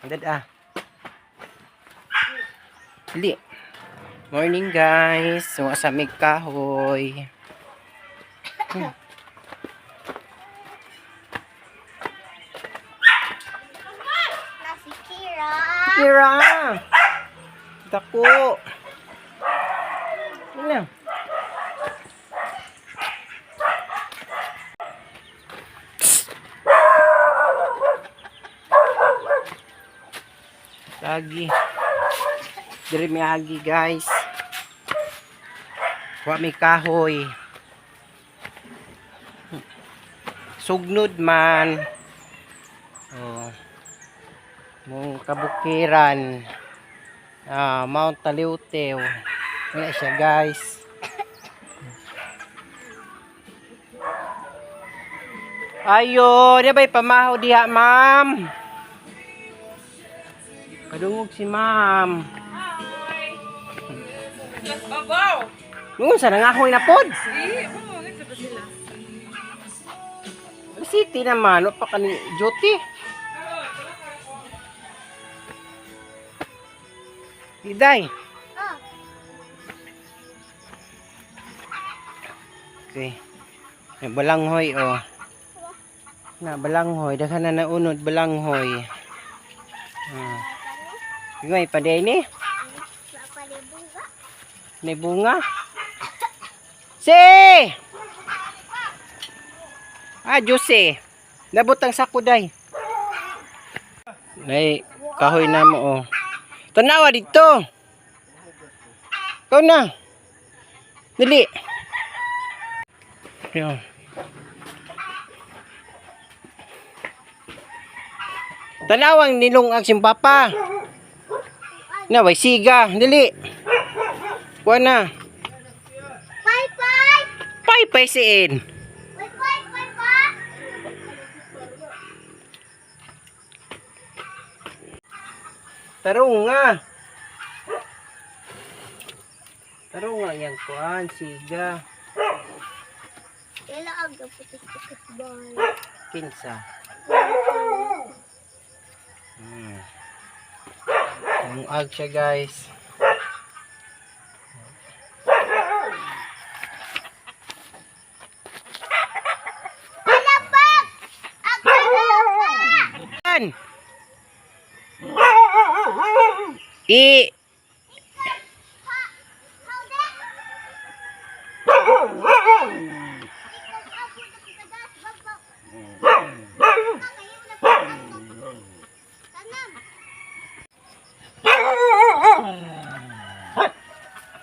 Andad Dili. Morning guys. So asamig kahoy. Si Kira. Kira. Dako. Ano? Lagi. Diri may agi guys. Wa may kahoy. Sugnod man. Oh. Mong kabukiran. Mount Taliwtew. Wala siya guys. Ayo, di ba'y pamahaw diha, ma'am? Kadungog si ma'am. Babaw! Nung sa nangahoy na pod. Nagsa ba sila? City naman, o pa kani duty. Iday. Oh. Okay. May balanghoy, oh. Na, balanghoy. Daghan na naunod, balanghoy. Ngay pa day ni. May bunga. Si! Jose. Nabutang sako day. Nay, kahoy na mo, oh. Tanawa dito. Ikaw na. Dali. Yo. Tanawang nilungag si papa. Na, way siga. Dali. Kuha na. Bye-bye! Pay siin. Bye-bye! Tarong nga. Tarong nga yan kuhan. Siga. Kailan ang putis-putis ball? Kinsa. Ag siya guys. Palapag! Ako Yan. I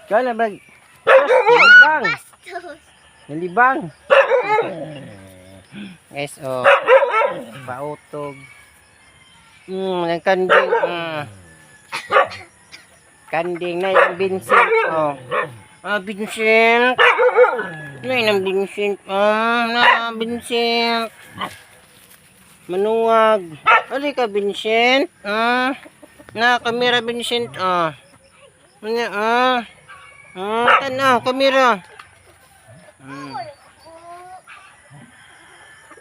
Kala bag. Nalibang. Nalibang. Guys, oh. Pautog. Nagkanding. Kanding na yung Vincent. Oh. Vincent. Ano yung Vincent? Vincent. Manuwag. Ano ka, Vincent? Kamera, Vincent. Tanaw, kamera.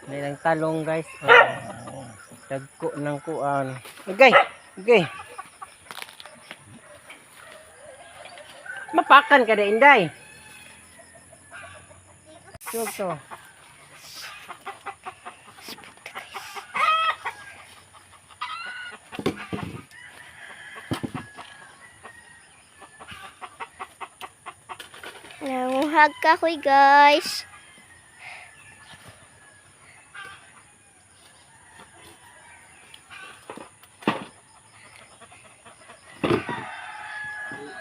May lang talong guys. Dagko ng kuan. Okay. Mapakan ka na, Inday. Sug to. Nanguhag kahoy guys.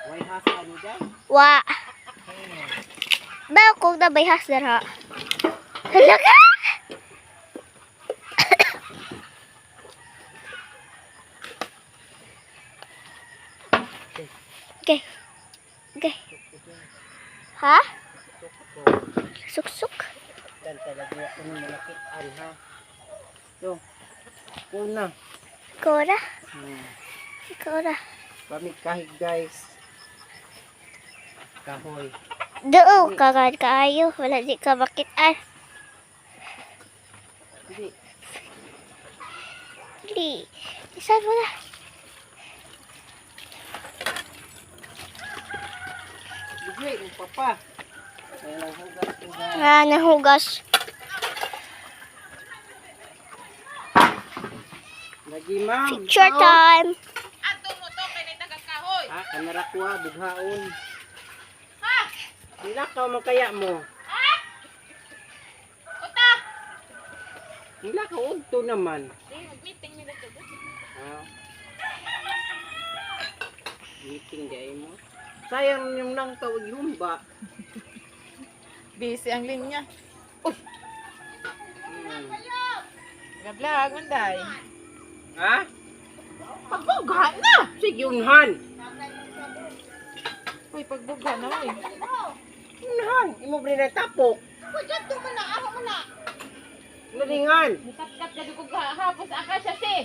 Why hasa ni Day? Wa. Ba kung nabayhas na ha. Halaga! Okay. Ha? Suksuk. Dan talaga yung malakitan ha. So, una. Kora. Kora. Pamit kahig guys. Kahoy. Doo, kagad kaayo. Wala di ka makitaan. Hindi. Di. Isan mo na. Hey, papa. Ayan, hugas ko na. Nahugas. Lagi, ma'am. Picture time. Ato mo to kay nay tagakahoy. Ha, kamera ko ha, bughaon. Ha? Nilakaw man kaya mo. Uta. Nilakaw ugto naman. Meeting ni dito. Ha? Meeting day mo. Sayang yung nang tawag humba. Busy ang linya. Hmm. Gablag unday. Ha? Pagbugha na! Sige, unhan! Uy, pagbugha na mo eh. Unhan! Imo rin na tapok. Kujat to man na, ako man na. Nalingan! Kat-kat ka ko hapos akasya si.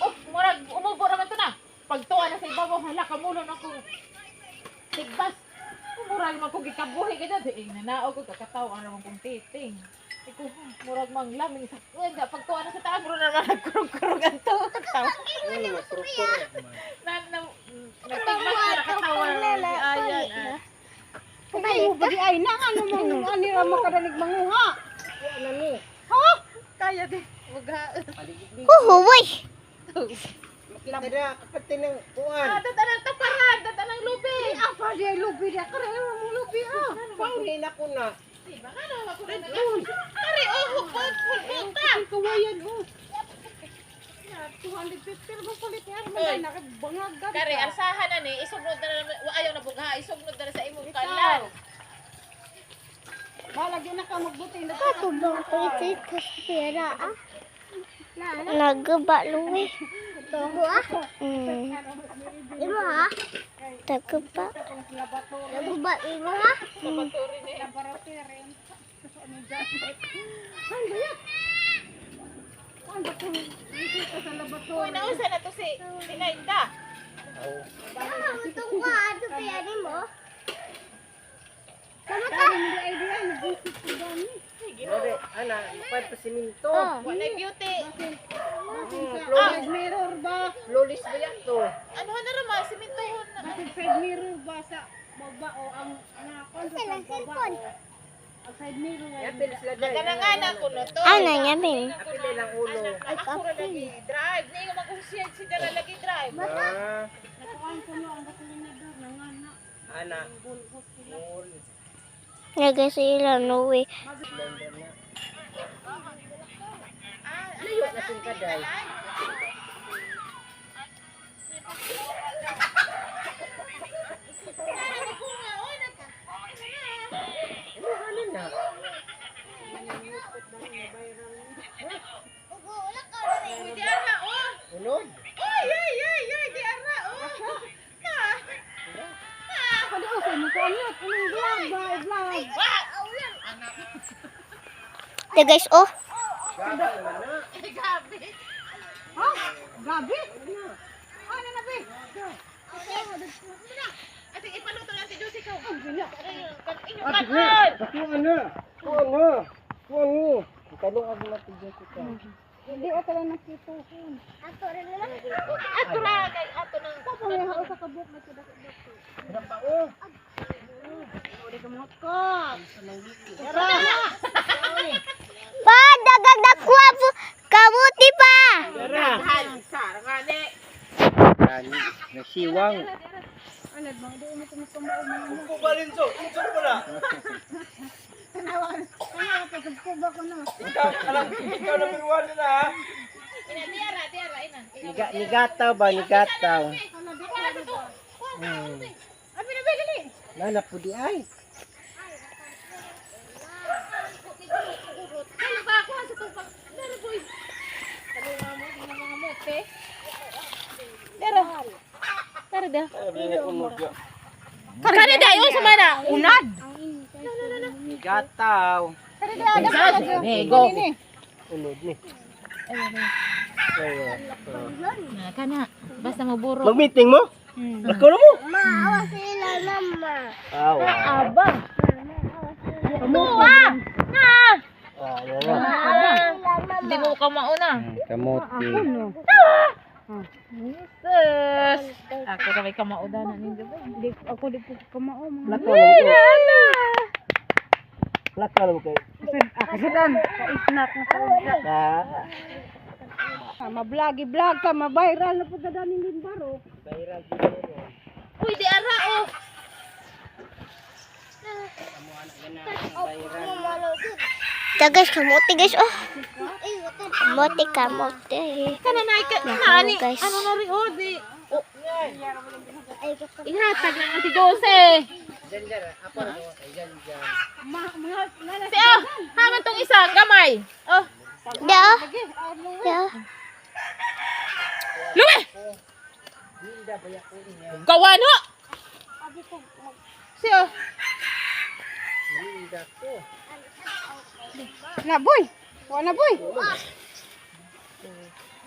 Oh, murag umubo raman to na. Pagtuwa na sa ibabaw, hala kamulo na ko. Tigbas. Murag man ko gikabuhi ka dyan. Nanao ko kakataw ang naman kong titing. Iko, murag mang laming sa kuwenda. Pagtuwa na sa taas, murag naman nagkurog-kurog ang tuwa. Ano, masurukuro. Nagtigbas ko nakatawa na si Ayan. Ay, bagi ay na ano mo ani ra makadalig manguha. Ano ni? Kaya din. Mugha. Huhuy. Makita na, kapatid ng kuwan. Data ng taparan, data ng lubi. Apa dia lubi dia kare mo lubi ah. Paunin ako na. Diba nga naman ako rin na. Kari, oh, hukot, hukota. Kawayan oh. 250 mo palit yan mo Oy. na nakabangag. Kari, arsahan na ni, isugnod na naman, ayaw na bugha, isugnod na sa imong kalan. Balagyan na ka magbuti na. Tubang pitit ko sa pera ah. Nagaba luwi. Tubo ah. Imo ha? Nagaba. Nagaba imo ha? Uy, nausa na to si Nainda. Ito ko ato kaya ni mo. Dere, ana, ipad pa siminto. Wala beauty. Side mirror ba? Lolis ba yan to? Ano na naman, simintohon na. Side mirror ba sa baba o ang nakon sa baba? Ang side mirror ay Yan, bilis sila dahil. Nakanangana ko no to. Ano niya bin? Apilay lang ulo. Ako ra lagi drive. Ni ko magkusiyad si dala lagi drive. Ah, nakuan ko no ang gasolinador nangana. ana. Lagay sila no way. Layo na sing kaday. Ano na? Uy, di ara oh. Unod? Uy, ay, di ara oh. Kada okay mo ko ano vlog vlog. The guys oh. Gabi man na. Gabi. Ha? Gabi? Ano na be? Ate ipaluto natin doon si ko. Gina. Inyo Ate, kanon. kuha na. Kuha na. Kuha mo. Ikalong ako na tigyan ko ka. Hindi ako lang nakituhon. Ato ra kay ato nang Kaya ako sa kabuk na tudok. Hirap pa oh. Uli ka mga kap. Pa dagdag kwa kamuti pa. Tara. sar ngane. Nasiwang. Ano bang doon mo tumatumao mo. Kubalin so. Unsa ko na? Kanawan. Kaya ako sa kuba ko na. Ikaw na biruan nila ha. Tiara ina. Nigataw ba? Nigataw. Abi na be dali. Nana po di ay. Ano ba ako sa tupag? Dara boy. Ano nga mo mga mote? Dara. Dara da. Kani da yo sa mana? Unad. Nigataw. Nego. Unod ni. Kana basta maburo. Mag-meeting mo? Ako na mo? Maawa sila mama. Awa. Aba. Tuwa. Na. Awa. Hindi mo ka mauna. Kamuti. Jesus! Ako na may kamaudanan ninyo ba? Ako di ko kamao mga. Lakal mo kayo. Kasadan. Ka-snack na sa mablagi-vlog ka, ma-viral na pagkadanin din baro. Uy, di ara oh! Ta guys, kamote guys. Oh. Kamote, kamote. Kananay ka, nani, guys. ano na rin, oh, di. Oh, ihatag na nga si Jose. Si, oh, haman tong isa, gamay. Oh, Da. Da. lume! Gawan ho! Si, oh. Na boy. Wala boy.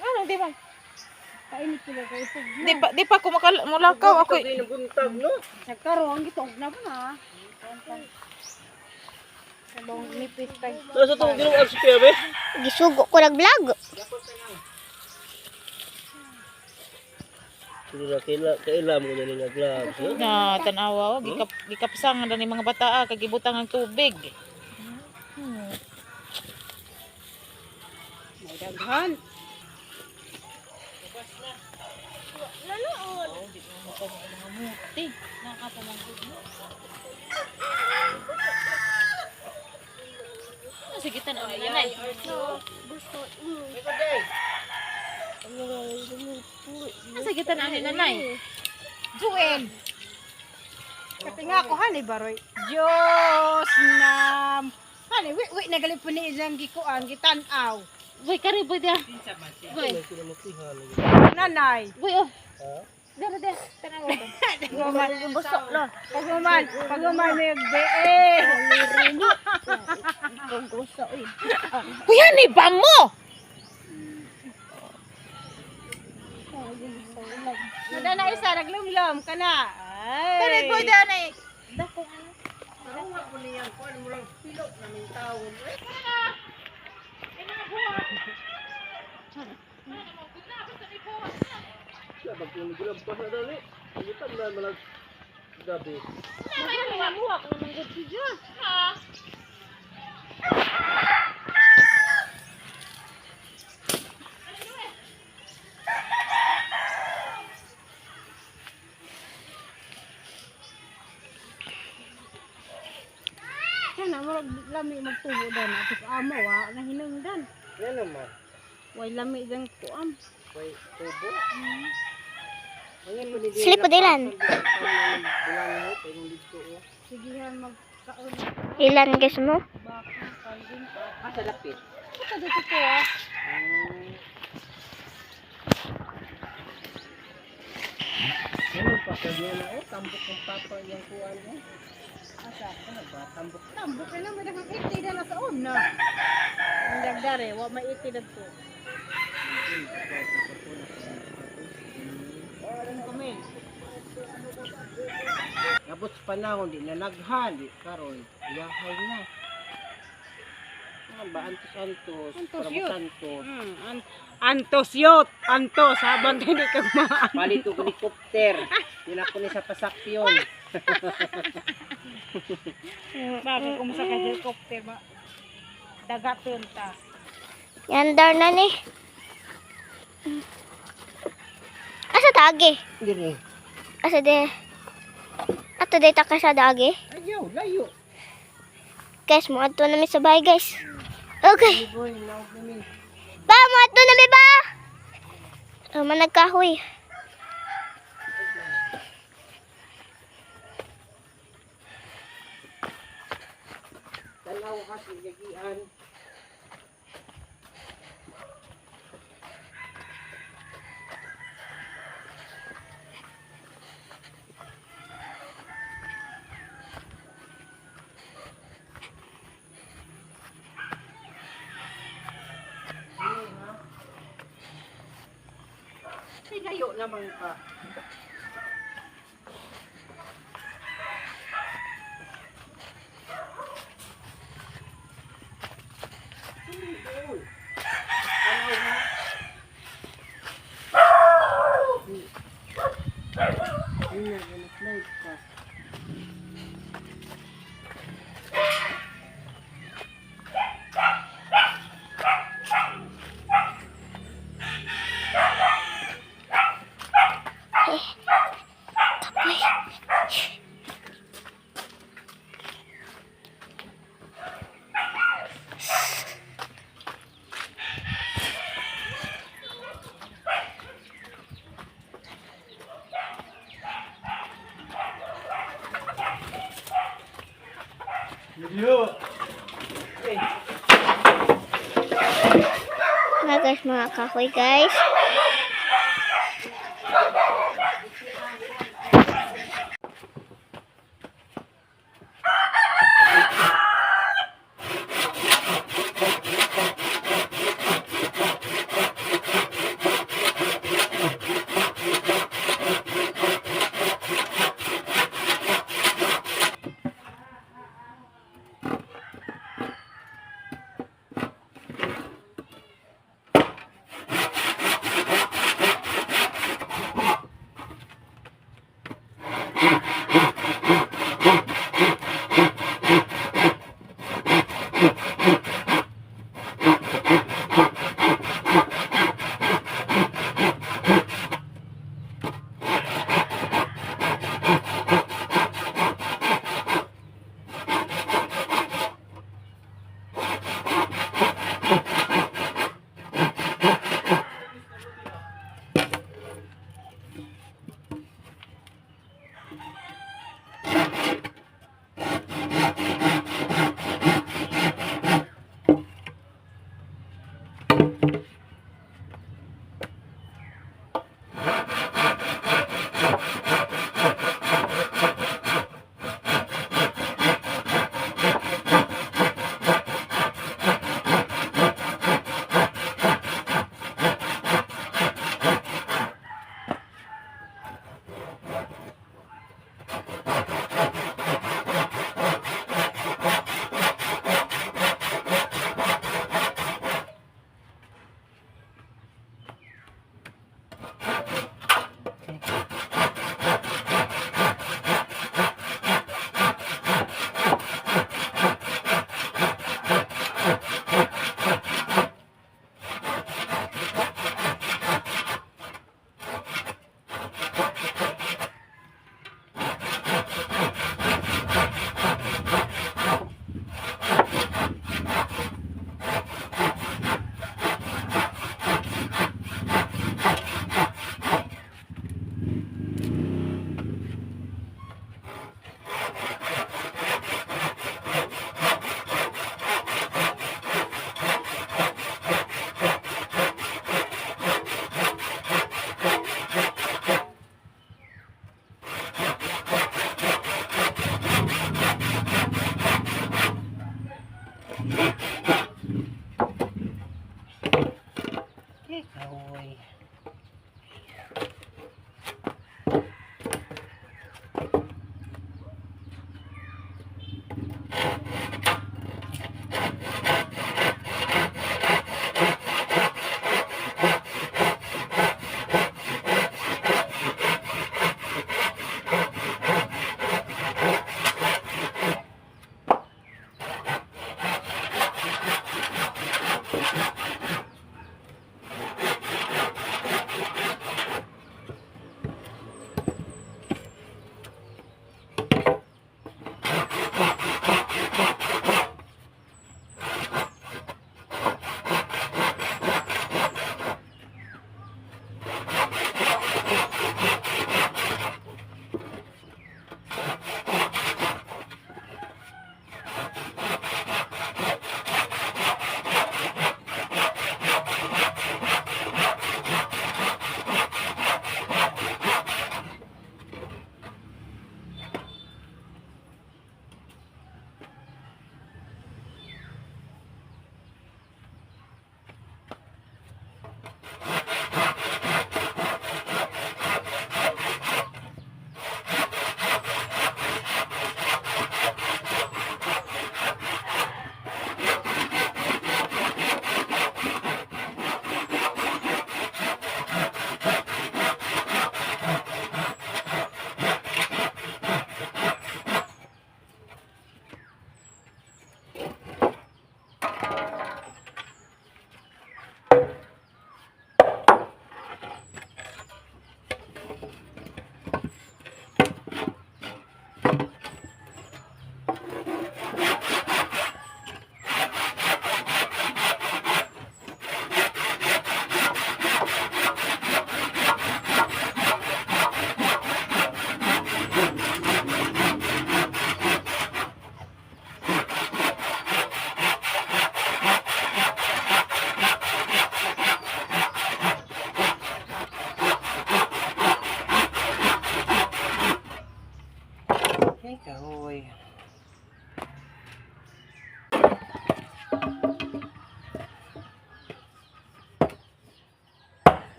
Ano, di ba? Kainit sila kayo. Di pa ako mulakaw ako. Nagkaroon gito na ba na? Sabong nipis tayo. Nasa itong ginong si Pebe? Gisugo ko nag-vlog. Kailan mo na nga gloves. Na tanawa, oh, gikapsang na ni mga bata kagibutang ng tubig. May daghan. Muti, nakapamangkod mo. Sige, tanaw ni nanay. Sige, tanaw ni nanay. Joel. Kasi nga ako hani baroy. Diyos nam. Hani, wi nagalip po ni isang gikuan, gitanaw. Boy, kari, boy, dia. Boy, Nanay. boy, oh. Dara, dara, tanaw ko. Pagmaman, busok lo. Pagmaman may be. Uy, hani ba mo? Nadana isa naglumlom kana. Kari, Ay. boy, dia, nay. Dako, ano? Kana mo lami magtubo dan atus amo wa nahinungdan. Yan naman. Way lami dang kuam. May tubo. Slip dilan. Sigihan magkaon. Ilan guys mo? Baka kalbin. Sa lapit. Ito dito ko ah. Ano pa kanya na tambok ng papa yung kuwan mo. Asa ano ba tambok. Tambok na may daghang iti na nasa una. Ang dagdare wa may iti dagko. Abot sa panahon di na naghali karon yahay na. Ano ba antos Antos para yun. santos. Antos yot, antos habang hindi ka maan. Palito ko helicopter. Dila ko ni sa pasakyon. Bakit kumusta ka helicopter ba? Dagaton ta. Yan dar na ni. Asa tagi? Dire. Asa de? Ato de ta ka sa dagi? Ayaw, layo. Guys, mo ato na mi sa bahay guys. Okay. Boy, naog namin. Ba, mo ato na mi ba? Managkahoy. Tanaw ka sa gagian. Layo naman ka. guys, mga kahoy guys. Kahoy.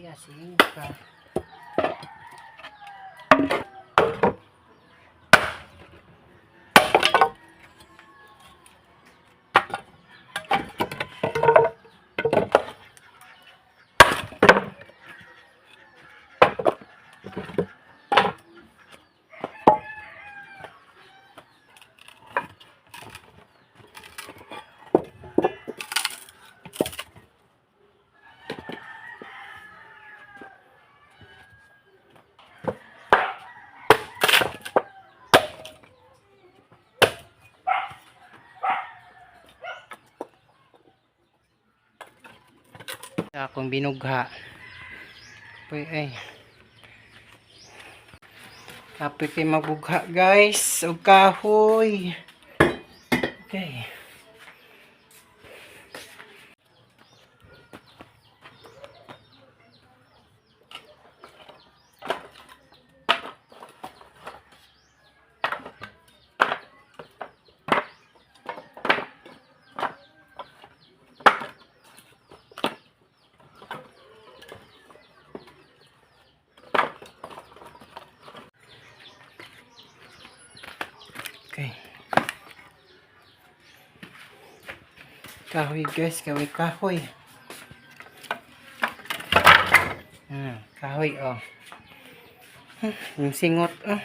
asin ka. Akong binugha. Ay. Kapit kay magbugha guys. Og kahoy. Okay. Okay. Kahoy guys, kahoy. Kahoy oh. Yung singot oh.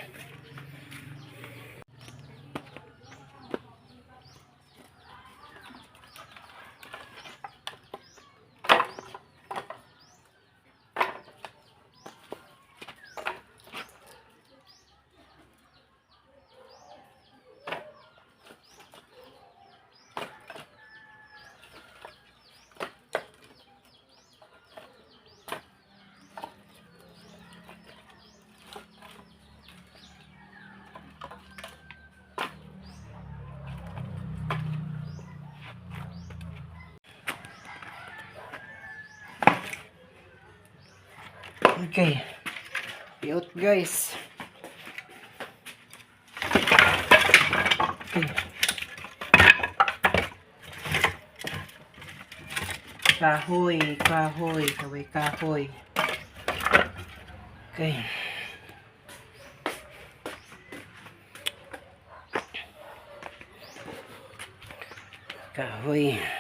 Okay. Piot guys. Okay. Kahoy. Kahoy. Okay. Kahoy.